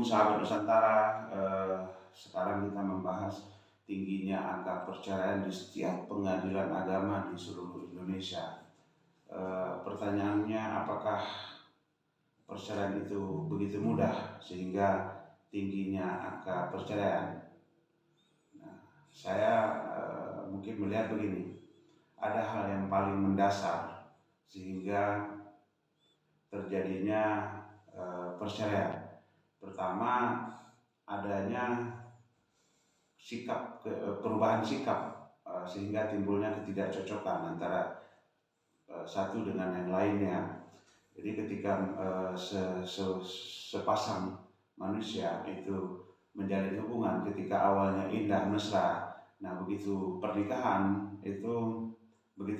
Assalamualaikum sahabat Nusantara. Sekarang kita membahas tingginya angka perceraian di setiap pengadilan agama di seluruh Indonesia. Pertanyaannya, apakah perceraian itu begitu mudah sehingga tingginya angka perceraian? Nah, saya mungkin melihat begini, ada hal yang paling mendasar sehingga terjadinya perceraian. Pertama, adanya perubahan sikap sehingga timbulnya ketidakcocokan antara satu dengan yang lainnya. Jadi ketika sepasang manusia itu menjalin hubungan ketika awalnya indah mesra, nah begitu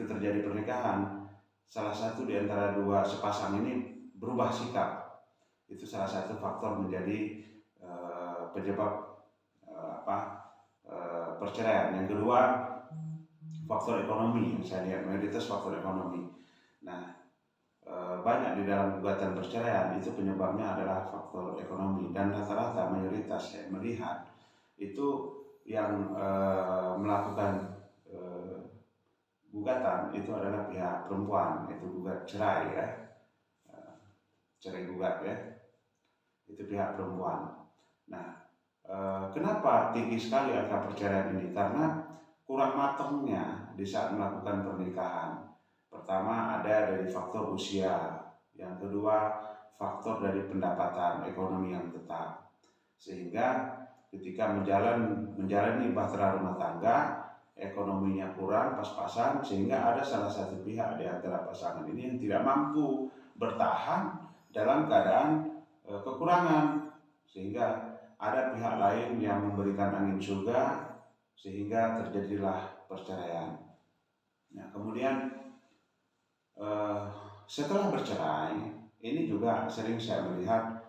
terjadi pernikahan, salah satu di antara dua sepasang ini berubah sikap. Itu salah satu faktor menjadi penyebab perceraian. Yang kedua, faktor ekonomi. Saya lihat mayoritas faktor ekonomi. Nah, banyak di dalam gugatan perceraian itu penyebabnya adalah faktor ekonomi, dan rata-rata mayoritas saya melihat itu yang melakukan gugatan itu adalah pihak perempuan, itu gugat cerai ya, cerai gugat ya, itu pihak perempuan. Nah, kenapa tinggi sekali angka perceraian ini? Karena kurang matangnya di saat melakukan pernikahan. Pertama, ada dari faktor usia. Yang kedua, faktor dari pendapatan ekonomi yang tetap. Sehingga ketika menjalani bahtera rumah tangga, ekonominya kurang pas-pasan, sehingga ada salah satu pihak di antara pasangan ini yang tidak mampu bertahan dalam keadaan kekurangan, sehingga ada pihak lain yang memberikan angin surga sehingga terjadilah perceraian. Nah, kemudian setelah bercerai, ini juga sering saya melihat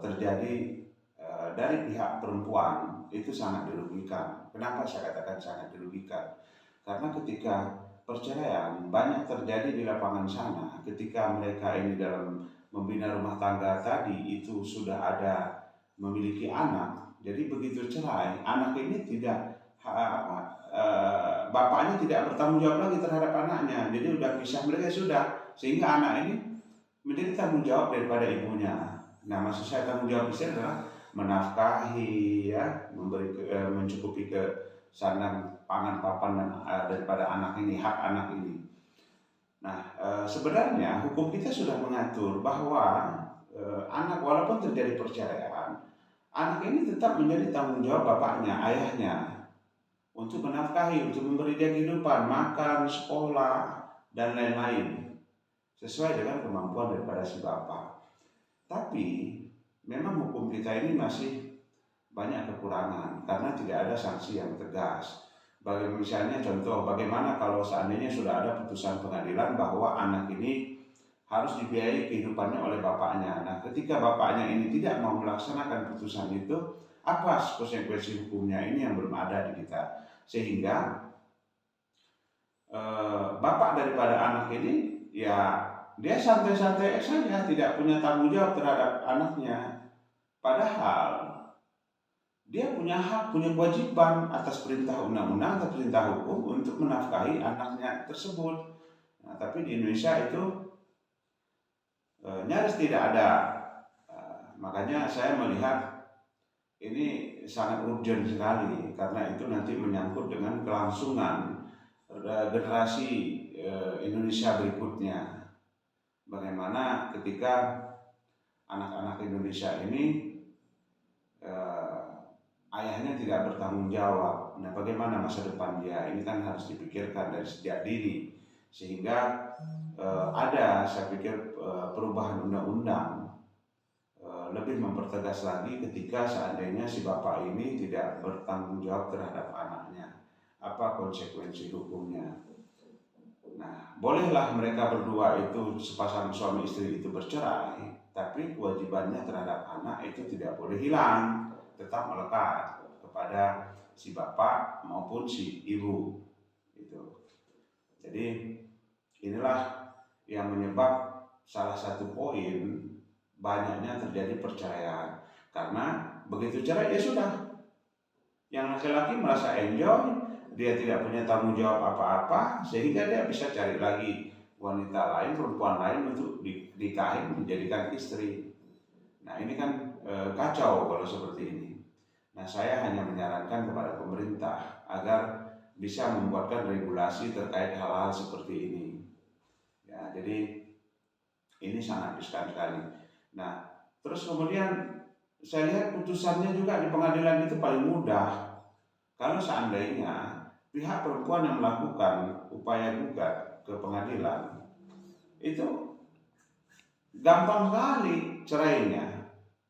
terjadi dari pihak perempuan itu sangat dirugikan. Kenapa saya katakan sangat dirugikan? Karena ketika perceraian banyak terjadi di lapangan sana, ketika mereka ini dalam membina rumah tangga tadi itu sudah ada memiliki anak, jadi begitu cerai, anak ini bapaknya tidak bertanggung jawab lagi terhadap anaknya, jadi udah pisah mereka sudah, sehingga anak ini menjadi tanggung jawab daripada ibunya. Nah, maksud saya tanggung jawab itu adalah menafkahi, ya, mencukupi ke sandang pangan papan dan daripada anak ini, hak anak ini. Nah, sebenarnya hukum kita sudah mengatur bahwa anak walaupun terjadi perceraian, anak ini tetap menjadi tanggung jawab bapaknya, ayahnya, untuk menafkahi, untuk memberi dia kehidupan, makan, sekolah, dan lain-lain, sesuai dengan kemampuan daripada si bapak. Tapi memang hukum kita ini masih banyak kekurangan karena tidak ada sanksi yang tegas. Misalnya contoh, bagaimana kalau seandainya sudah ada putusan pengadilan bahwa anak ini harus dibiayai kehidupannya oleh bapaknya. Nah, ketika bapaknya ini tidak mau melaksanakan putusan itu, apa konsekuensi hukumnya? Ini yang belum ada di kita. Sehingga bapak daripada anak ini, ya, dia santai-santai saja, tidak punya tanggung jawab terhadap anaknya. Padahal dia punya hak, punya kewajiban atas perintah undang-undang atau perintah hukum untuk menafkahi anaknya tersebut. Nah, tapi di Indonesia itu nyaris tidak ada. Makanya saya melihat ini sangat urgent sekali, karena itu nanti menyangkut dengan kelangsungan generasi Indonesia berikutnya. Bagaimana ketika anak-anak Indonesia ini ayahnya tidak bertanggung jawab. Nah, bagaimana masa depan dia? Ini kan harus dipikirkan dari sejak dini, sehingga saya pikir perubahan undang-undang lebih mempertegas lagi ketika seandainya si bapak ini tidak bertanggung jawab terhadap anaknya. Apa konsekuensi hukumnya? Nah, bolehlah mereka berdua itu, sepasang suami istri itu bercerai, tapi kewajibannya terhadap anak itu tidak boleh hilang, tetap melekat kepada si bapak maupun si ibu. Itu. Jadi inilah yang menyebab salah satu poin banyaknya terjadi perceraian. Karena begitu cerai ya sudah, yang laki-laki merasa enjoy, dia tidak punya tanggung jawab apa-apa, sehingga dia bisa cari lagi wanita lain, perempuan lain untuk dinikahi menjadikan istri. Nah ini kan kacau kalau seperti ini. Nah saya hanya menyarankan kepada pemerintah agar bisa membuatkan regulasi terkait hal-hal seperti ini. Ya, jadi ini sangat riskan sekali. Nah terus kemudian saya lihat putusannya juga di pengadilan itu paling mudah. Kalau seandainya pihak perempuan yang melakukan upaya gugat ke pengadilan itu gampang sekali cerainya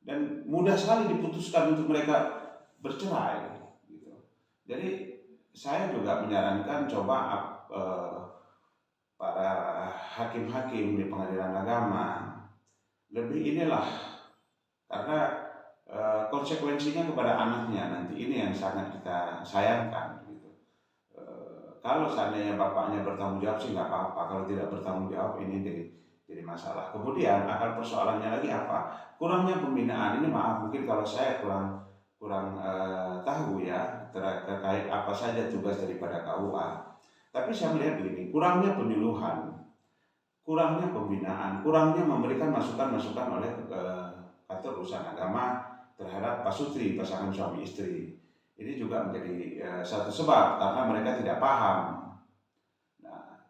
dan mudah sekali diputuskan untuk mereka bercerai. Gitu. Jadi saya juga menyarankan coba para hakim-hakim di pengadilan agama lebih inilah, karena konsekuensinya kepada anaknya nanti ini yang sangat kita sayangkan gitu. Kalau seandainya bapaknya bertanggung jawab sih nggak apa-apa, kalau tidak bertanggung jawab ini jadi masalah. Kemudian akar persoalannya lagi apa? Kurangnya pembinaan ini, maaf mungkin kalau saya kurang tahu ya terkait apa saja tugas daripada KUA. Tapi saya melihat begini, kurangnya penyuluhan, kurangnya pembinaan, kurangnya memberikan masukan-masukan oleh kantor urusan agama terhadap pasutri, pasangan suami istri. Ini juga menjadi satu sebab karena mereka tidak paham. Nah,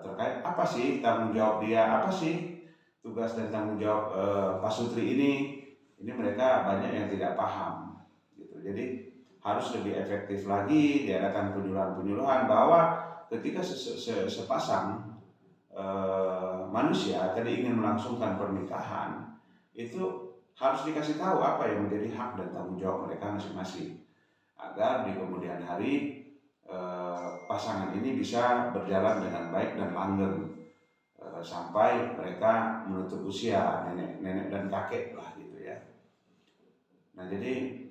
terkait apa sih tanggung jawab dia, apa sih tugas dan tanggung jawab pasutri ini mereka banyak yang tidak paham. Gitu. Jadi harus lebih efektif lagi diadakan penyuluhan-penyuluhan bahwa ketika sepasang manusia tadi ingin melangsungkan pernikahan itu harus dikasih tahu apa yang menjadi hak dan tanggung jawab mereka masing-masing agar di kemudian hari pasangan ini bisa berjalan dengan baik dan langgeng sampai mereka menutup usia nenek dan kakek lah gitu ya. Nah jadi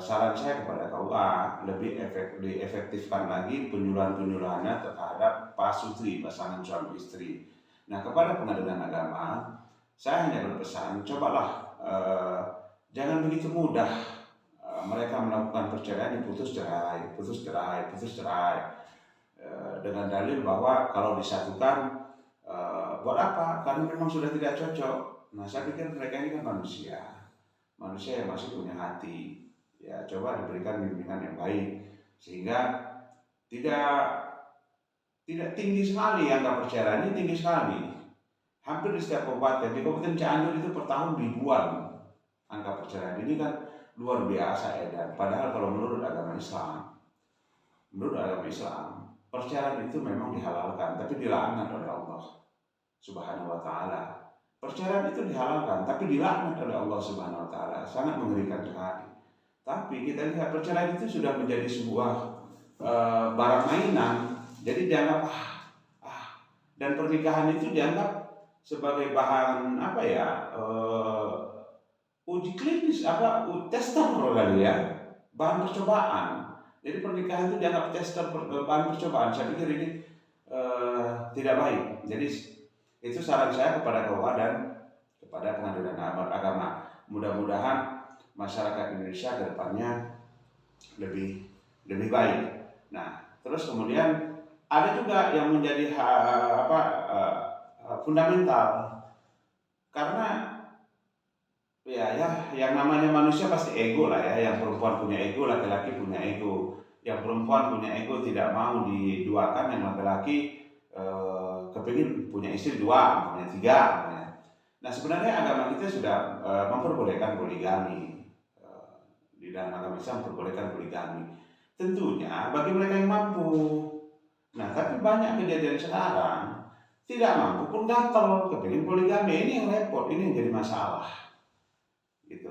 saran saya kepada KUA lebih efektifkan lagi penyuluhan-penyuluhannya terhadap pasutri, pasangan suami istri. Nah kepada pengadilan agama saya hanya berpesan, cobalah jangan begitu mudah mereka melakukan perceraian diputus cerai, dengan dalil bahwa kalau disatukan buat apa? Karena memang sudah tidak cocok. Nah saya pikir mereka ini kan manusia yang masih punya hati. Ya coba diberikan bimbingan yang baik sehingga tidak tinggi sekali angka perceraian, ini tinggi sekali. Hampir di setiap kabupaten, di Kabupaten Cianjur itu per tahun ribuan angka perceraian. Ini kan luar biasa edan. Padahal kalau menurut agama Islam, perceraian itu memang dihalalkan, tapi dilaknat oleh Allah Subhanahu wa taala. Perceraian itu dihalalkan, tapi dilaknat oleh Allah Subhanahu wa taala. Sangat mengerikan sekali. Tapi kita lihat perceraian itu sudah menjadi sebuah barang mainan. Jadi dianggap dan pernikahan itu dianggap sebagai bahan uji klinis tester kali ya, bahan percobaan. Jadi pernikahan itu dianggap tester bahan percobaan. Saya pikir ini tidak baik. Jadi itu saran saya kepada KUA dan kepada pengadilan agama. Mudah-mudahan masyarakat Indonesia ke depannya lebih baik. Nah, terus kemudian ada juga yang menjadi fundamental, karena yang namanya manusia pasti ego lah ya. Yang perempuan punya ego, laki-laki punya ego. Yang perempuan punya ego tidak mau diduakan, yang laki-laki kepingin punya istri 2, punya 3. Nah sebenarnya agama kita sudah memperbolehkan poligami. Di dalam agama Islam memperbolehkan poligami. Tentunya bagi mereka yang mampu. Nah tapi banyak kejadian sekarang tidak mampu pun gatel kepingin poligami. Ini yang repot, ini yang jadi masalah. Gitu.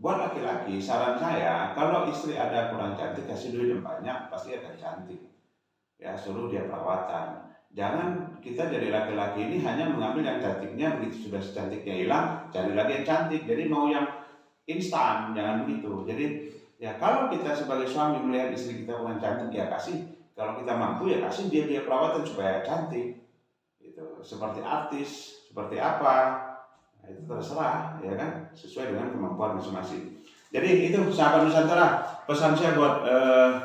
Buat laki-laki saran saya, kalau istri ada kurang cantik kasih duit yang banyak, pasti akan cantik. Ya suruh dia perawatan. Jangan kita jadi laki-laki ini hanya mengambil yang cantiknya, begitu sudah cantiknya hilang cari lagi yang cantik. Jadi mau yang instan, jangan begitu. Jadi ya kalau kita sebagai suami melihat istri kita kurang cantik ya kasih. Kalau kita mampu ya kasih dia perawatan supaya cantik. Gitu. Seperti artis, seperti apa. Nah, itu terserah, ya kan, sesuai dengan kemampuan masing-masing. Jadi itu sahabat Nusantara, pesan saya buat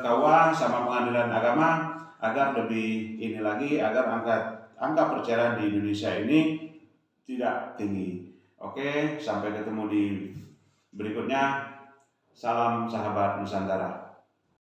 KUA sama pengadilan agama agar lebih ini lagi, agar angka perceraian di Indonesia ini tidak tinggi. Oke, sampai ketemu di berikutnya. Salam sahabat Nusantara.